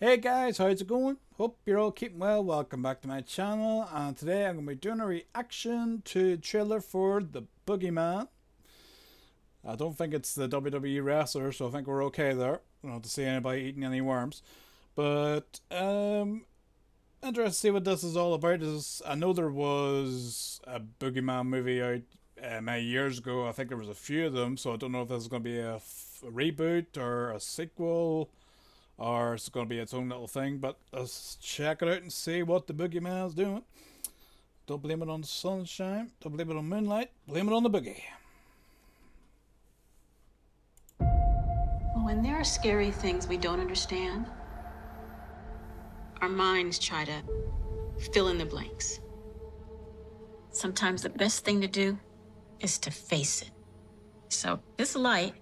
Hey guys, how's it going? Hope you're all keeping well. Welcome back to my channel, and today I'm going to be doing a reaction to the trailer for the Boogeyman. I don't think it's the WWE wrestler, so I think we're okay there. I don't have to see anybody eating any worms. But interested to see what this is all about. I know there was a Boogeyman movie out many years ago. I think there was a few of them, so I don't know if this is going to be a reboot or a sequel, or it's going to be its own little thing. But let's check it out and see what the Boogeyman's doing. Don't blame it on the sunshine. Don't blame it on moonlight. Blame it on the boogie. When there are scary things we don't understand, our minds try to fill in the blanks. Sometimes the best thing to do is to face it. So this light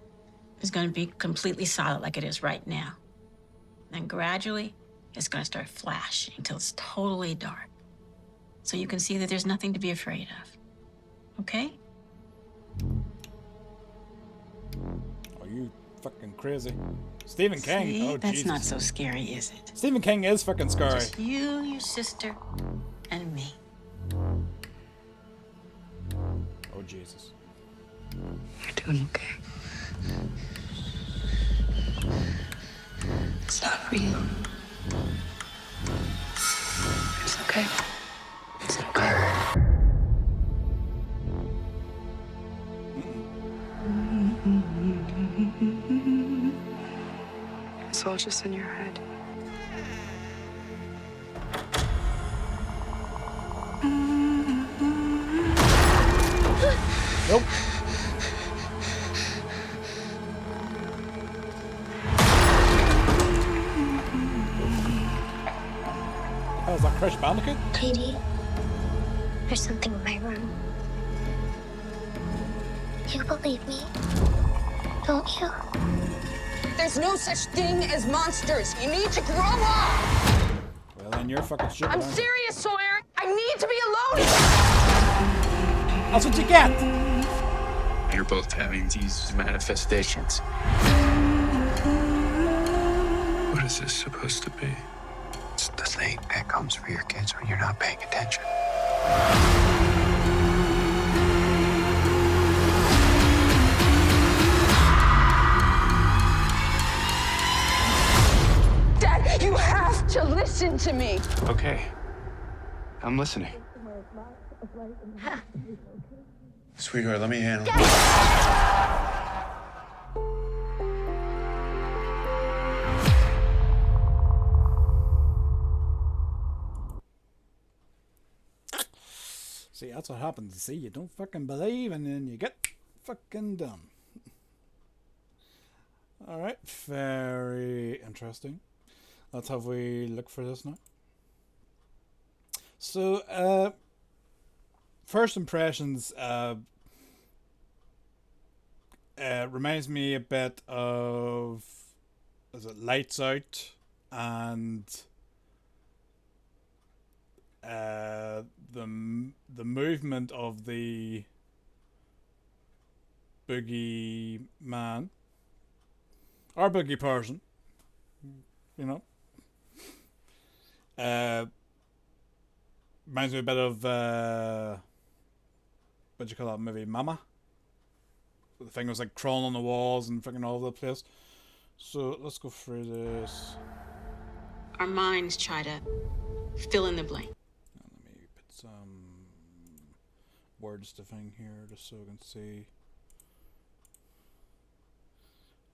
is going to be completely solid like it is right now. Then gradually, it's going to start flashing until it's totally dark. So you can see that there's nothing to be afraid of. Okay? Are you fucking crazy? Stephen King. See? Oh, That's Jesus. not so scary, is it? Stephen King is fucking scary. Just you, your sister, and me. Oh, Jesus. You're doing okay. It's not real. It's okay. It's okay. It's all just in your head. Nope. Oh, is that Crash Bandicoot? Katie, there's something in my room. You believe me, don't you? There's no such thing as monsters. You need to grow up. Well, then you're fucking stupid. I'm aren't you? serious, Sawyer. I need to be alone. That's what you get. You're both having these manifestations. What is this supposed to be? It's the thing that comes for your kids when you're not paying attention. Dad, you have to listen to me. Okay. I'm listening. Sweetheart, let me handle it. See, that's what happens. See, you don't fucking believe, and then you get fucking dumb. Alright, very interesting. Let's have we look for this now. So, first impressions, reminds me a bit of, is it Lights Out, and the movement of the Boogeyman, or Boogie person, you know. Reminds me a bit of what do you call that movie, Mama? The thing was like crawling on the walls and freaking all over the place. So let's go through this. Our minds try to fill in the blank. Let me put some words to thing here just so I can see.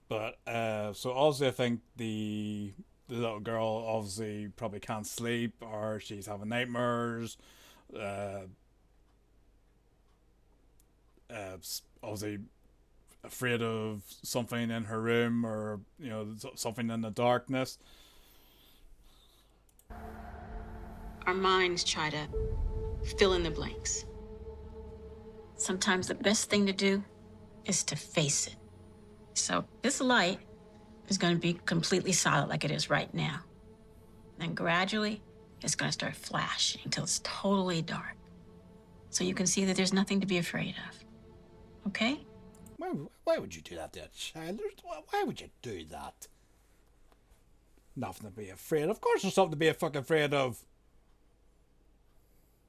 But so obviously I think the little girl obviously probably can't sleep, or she's having nightmares. Obviously afraid of something in her room, or you know, something in the darkness. Our minds try to fill in the blanks. Sometimes the best thing to do is to face it. So this light is going to be completely solid like it is right now. Then gradually, it's going to start flashing until it's totally dark. So you can see that there's nothing to be afraid of. Okay? Why would you do that to a child? Why would you do that? Nothing to be afraid. Of course there's something to be fucking afraid of.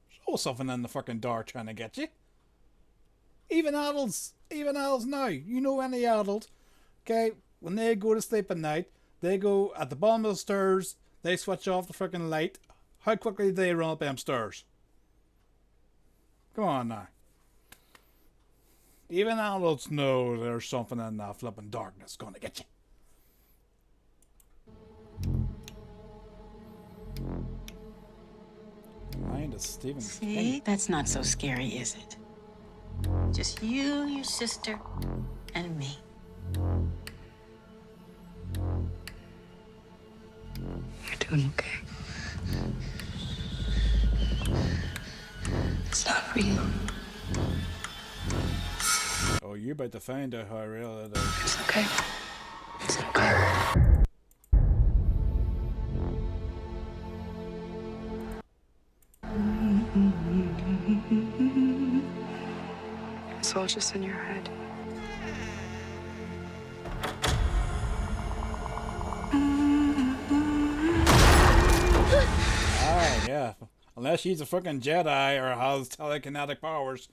There's always something in the fucking door trying to get you. Even adults now. You know any adult, okay, when they go to sleep at night, they go at the bottom of the stairs, they switch off the freaking light. How quickly do they run up them stairs? Come on now. Even adults know there's something in that flipping darkness gonna get you. Mind is Stephen See, King. that's not so scary, is it? Just you, your sister, and me. You're doing okay. It's not real. Oh, you're about to find out how real it is. It's okay. It's okay. It's all just in your head. Ah, yeah. Unless she's a fucking Jedi or has telekinetic powers,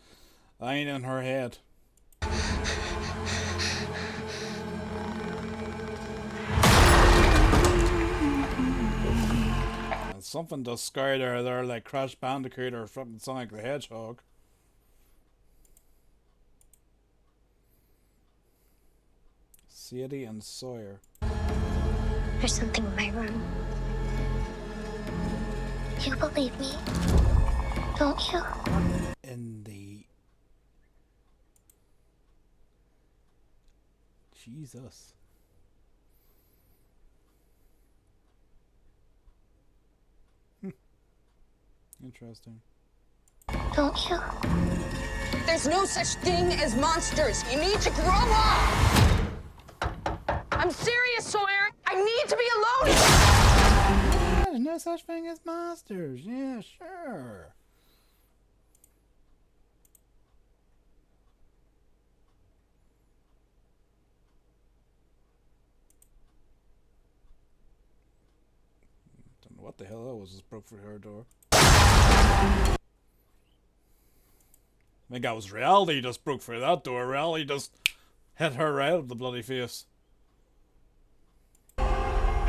that ain't in her head. And something does scare her there, like Crash Bandicoot or fucking Sonic the Hedgehog. Sadie and Sawyer. There's something in my room. You believe me, don't you? In the... Jesus. Interesting. Don't you? There's no such thing as monsters. You need to grow up. I'm serious, Sawyer. I need to be alone. There's no such thing as monsters. Yeah, sure. Don't know what the hell that was. Just broke through her door. I think that was reality just broke through that door. Reality just hit her right up the bloody face.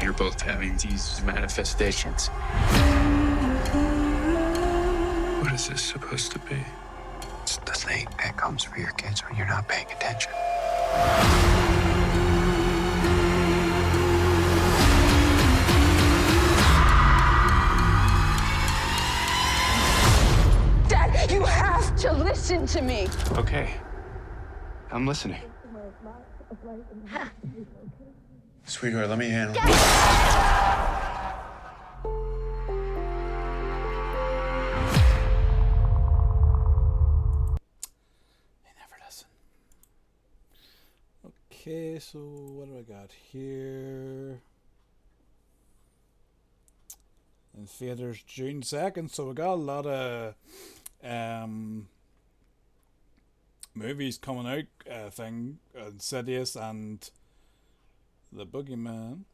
You're both having these manifestations. What is this supposed to be? It's the thing that comes for your kids when you're not paying attention. Dad, you have to listen to me. Okay. I'm listening. Sweetheart, let me handle it. They never listen. Okay, so what do I got here? In theaters June 2nd, so we got a lot of movies coming out. Insidious and The Boogeyman.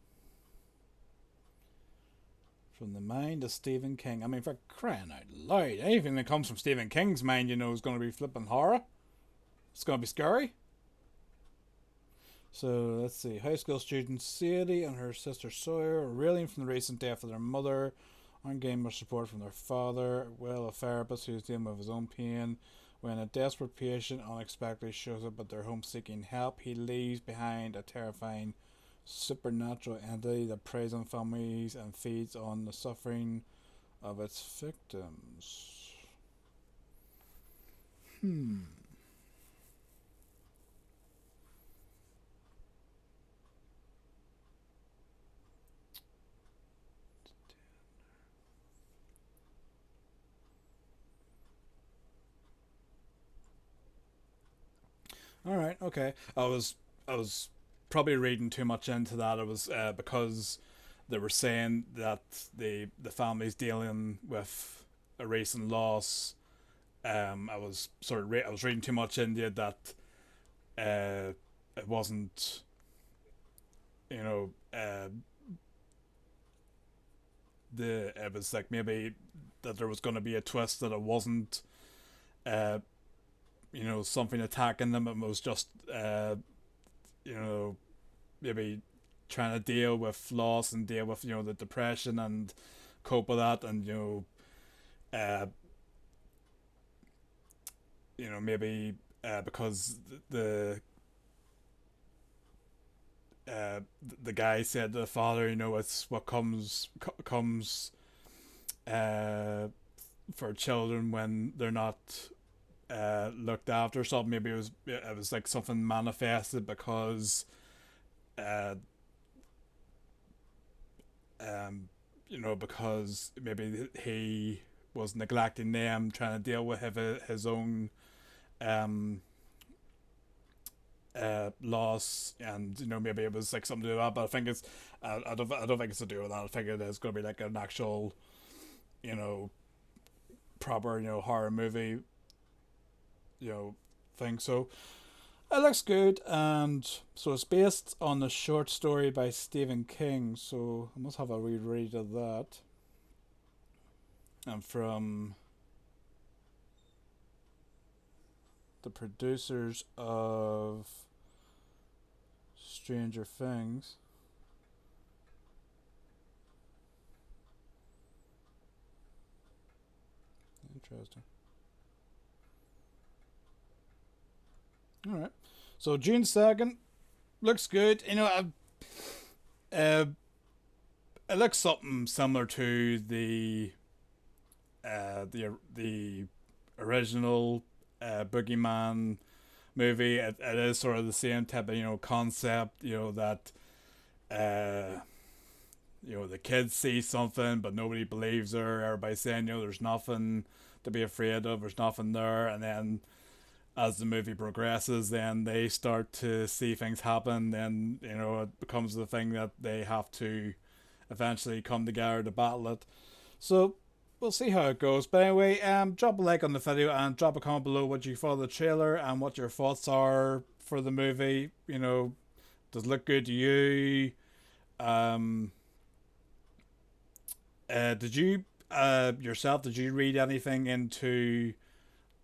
From the mind of Stephen King. I mean, for crying out loud, anything that comes from Stephen King's mind, you know, is going to be flipping horror. It's going to be scary. So, let's see. High school student Sadie and her sister Sawyer are reeling from the recent death of their mother, aren't getting much support from their father. Well, a therapist who's dealing with his own pain. When a desperate patient unexpectedly shows up at their home seeking help, he leaves behind a terrifying supernatural entity that preys on families and feeds on the suffering of its victims. All right, okay. I was probably reading too much into that. It was because they were saying that the family's dealing with a recent loss. I was I was reading too much into it that it wasn't, you know, it was like maybe that there was going to be a twist, that it wasn't you know, something attacking them. It was just you know, maybe trying to deal with loss and deal with, you know, the depression and cope with that, and you know, maybe because the guy said to the father, you know, it's what comes for children when they're not looked after or something. Maybe it was like something manifested because you know, because maybe he was neglecting them, trying to deal with his own loss, and you know, maybe it was like something to do with that. But I think it's I don't think it's to do with that. I think it is going to be like an actual, you know, proper, you know, horror movie, you know, thing. So it looks good, and so it's based on the short story by Stephen King, so I must have a reread of that. And from the producers of Stranger Things. Interesting. Alright. So June 2nd. Looks good. You know, it looks something similar to the original Boogeyman movie. It is sort of the same type of, you know, concept, you know, that you know, the kids see something but nobody believes her. Everybody's saying, you know, there's nothing to be afraid of, there's nothing there, and then as the movie progresses, then they start to see things happen. Then, you know, it becomes the thing that they have to eventually come together to battle it. So we'll see how it goes. But anyway, drop a like on the video and drop a comment below what you thought of the trailer and what your thoughts are for the movie. You know, does it look good to you? Did you yourself, did you read anything into,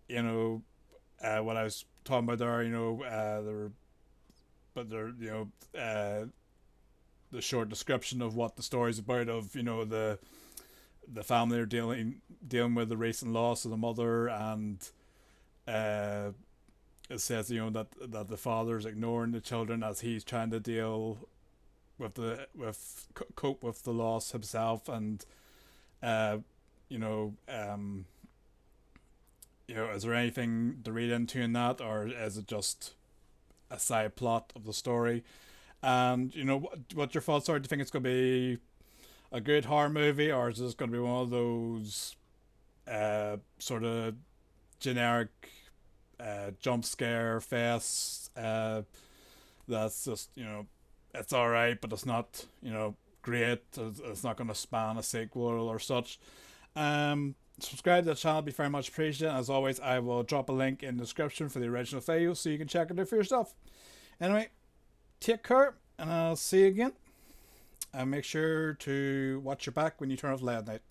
you know, what I was talking about there? You know, you know, the short description of what the story's about, of, you know, the family are dealing with the recent loss of the mother, and it says, you know, that the father's ignoring the children as he's trying to deal with cope with the loss himself. And you know, you know, is there anything to read into in that, or is it just a side plot of the story? And you know, what your thoughts are? Do you think it's going to be a good horror movie, or is this going to be one of those sort of generic jump scare fest that's just, you know, it's alright but it's not, you know, great, it's not going to span a sequel or such? Subscribe to the channel, be very much appreciated. As always, I will drop a link in the description for the original video so you can check it out for yourself. Anyway, take care, and I'll see you again. And make sure to watch your back when you turn off the light at night.